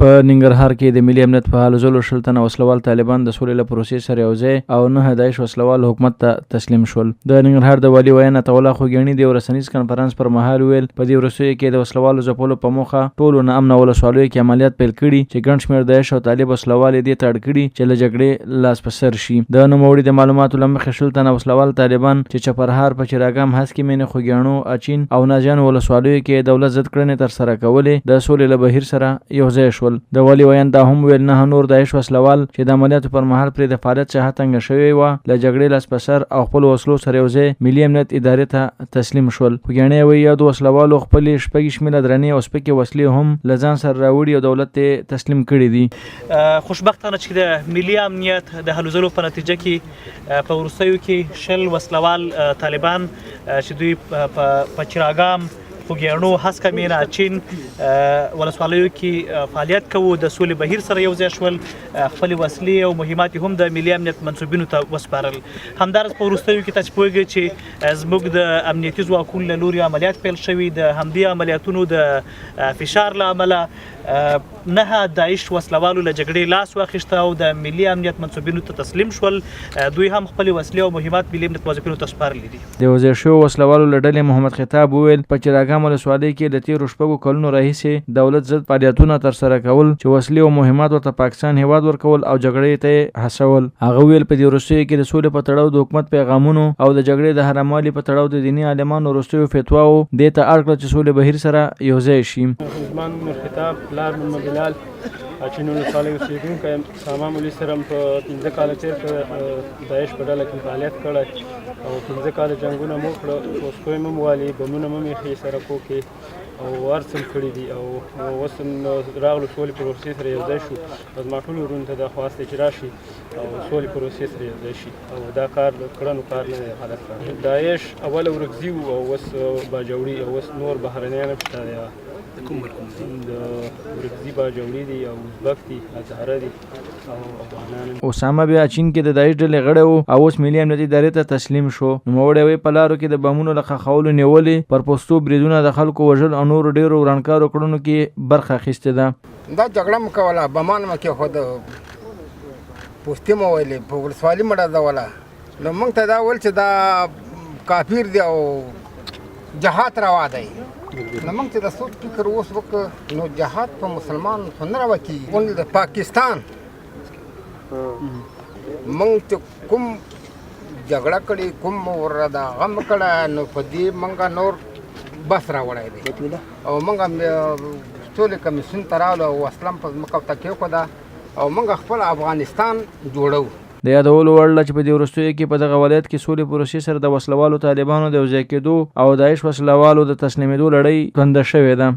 په ننګرهار کې د ملي امنیت په حال ځلو شل تنه وسلوال طالبان د سولې له پروسې سره یوځای او 9 داعش وسلوال حکومت ته تسلیم شول. د ننګرهار د والي ویاند عطا الله خوګیاڼي د ورسنیز کنفرانس پر مهال ویل په دې وروستیو کې د وسلوالو ځپلو په موخه ټولو نه امن ولسوالیو کې عملیات پیل کړي چې ګڼ شمېر داعش او طالب وسلوال دې ته اړ کړي چې له جګړې لاس په سر شي. د نوموړي د معلوماتو له مخې شل تنه وسلوال طالبان چې چپرهار په چراګام هسکې مینې خوګیاڼو اچین او ناجان ولسوالیو کې دولت ضد کړنې تر سره کولې د سولې له بهیر سره یوځای شول. د والي ویاند دا هم ویل نه نور داعش وسلوال چې د عملیاتو پر مهال پرې د فعالیت څخه تنګ شوي وه له جګړې لاس په سر او خپل وسلو سره یوځای ملي امنیت ادارې ته تسلیم شول. خوګیاڼي وایي یادو وسلوالو خپلې شپږ شمېره درنې او سپکې وسلې هم له ځان سره راوړي او دولت ته تسلیم کړي دي. خوشبختانه چې د ملي امنیت د هلو ځلو په نتیجه کې په وروستیو کې شل وسلوال طالبان چې دوی په چراګام خوګیاڼو هسکه مینه اچین ولسوالیو کې فعالیت کوو د سولې بهیر سره یوځای شول خپلې وسلې او مهمات هم د ملي امنیت منصوبینو ته وسپارل. همدارس په وروستیو کې تاسو پوهیږئ چې زموږ د امنیتي ځواکونو له لوري عملیات پیل شوي د همدې عملیاتونو د فشار له امله 9 داعش وسلوالو له جګړې لاس واخیسته او د ملي امنیت منصوبینو ته تسلیم شول. دوی هم خپلې وسلې او مهمات ملي امنیت موظفینو ته سپارلي دي. د یوځای شویو وسلوالو له ډلې محمد خطاب وویل په چراګام ولسوالۍ کې د تېرو شپږو کلونو راهیسې دولت ضد فعالیتونه ترسره کول چې وسلې او مهمات ورته پاکستان هیواد ورکول او جګړې ته هڅول. هغه ویل په دې وروستیو کې د سولې په تړاو د حکومت پیغامونو او د جګړې د حراموالي په تړاو د دیني عالمانو وروستیو فتواو دې ته اړ کړه چې سولې بهیر سره یوځای شي. عثمان نور خطاب پلار محمد بلال اچین ولسوالۍ اوسېدونکی یم. ساما مولوي سره هم په 15 کاله تېر کړه داعش په ډله کې فعالیت کړی او 15 کاله جنګونه مو کړه پوسټوی مو والي بمونه مو ایښي سړکو کې او هر څه کړي دي او اوس راغلو سولې پروسې سره یوځای شو. زما ټولو وروڼو ته دا خواست دی چې راشي او سولې پروسې سره یوځای شي او دا کار د کړنو کار نه دی حالت کار. داعش اوله ورکزي وو او اوس باجوړي او اوس نور بهرنیان هم شته دی. د ورکزي باجوړي دي او ازبک دي هزاره دي او افغانان. اسامه بیا چین کې د داعش ډلې غړی و او اوس ملي امنیت ادارې ته تسلیم شو. نوموړی وایي په لارو کې د بمونو له ښخولو نیولې پر پوستو بریدونه د خلکو وژل او نورو ډېرو ورانکارو کړنو کې برخه اخیستې ده. دا جګړه مو کوله بمان مو کېښود پوستې مو ویلې په ولسوالي مو ډزوله نو موږ ته دا ویل چې دا کافر دی او جهاد روا دی. نو موږ چې د سود فکر اوس وکړو نو جهاد په مسلمان خو نه روا کېږي. د پاکستان موږ چې کوم جګړه کړې کوم ور ده هغه م کړه نو په دې موږ نور بس راوړی دی او موږ سولې کمیسیون ته راغلو او اسلام په ځمکه ته کېښوده او موږ خپل افغانستان جوړو. د یادولو وړ ده چې په دې وروستیو کې په دغه ولایت کې سولې پروسې سره د وسلوالو طالبانو د یوځای کېدو او داعش وسلوالو د تسلیمېدو لړۍ تونده شوې ده.